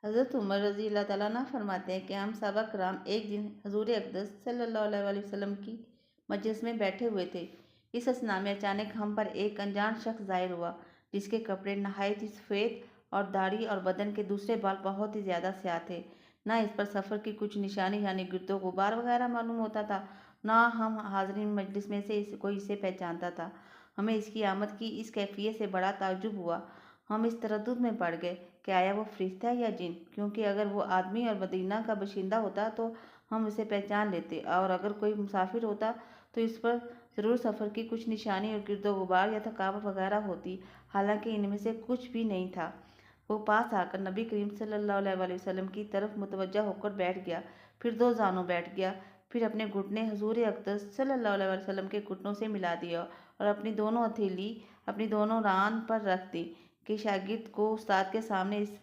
हज़रत उमर रज़ी अल्लाह ताला अन्हु फरमाते हैं कि हम सहाबा कराम एक दिन हजूर अक़दस सल्लल्लाहु अलैहि वसल्लम की मजलिस में बैठे हुए थे। इस असना में अचानक हम पर एक अनजान शख्स ज़ाहिर हुआ, जिसके कपड़े नहायत ही सफ़ेद और दाढ़ी और बदन के दूसरे बाल बहुत ही ज़्यादा स्याह थे। न इस पर सफ़र की कुछ निशानी यानी गिरदो गुबार वगैरह मालूम होता था, न हम हाज़रीन मजलिस में से कोई इसे पहचानता था। हमें इसकी आमद की इस कैफियत से बड़ा ताज्जुब हुआ। हम इस तरद्दुद में पड़ गए कि आया वो फरिश्ता है या जिन, क्योंकि अगर वो आदमी और मदीना का बाशिंदा होता तो हम उसे पहचान लेते, और अगर कोई मुसाफिर होता तो इस पर ज़रूर सफ़र की कुछ निशानी और गिरदो गुबार या थकावट वगैरह होती। हालांकि इनमें से कुछ भी नहीं था। वो पास आकर नबी करीम सल्लल्लाहु अलैहि वसल्लम की तरफ मुतवज्जा होकर बैठ गया, फिर दो जानों बैठ गया, फिर अपने घुटने हजूर अक़दस सल्लल्लाहु अलैहि वसल्लम के घुटनों से मिला दिया और अपनी दोनों हथेली अपनी दोनों रान पर रख दी कि शागिर्द को उस्ताद के सामने इस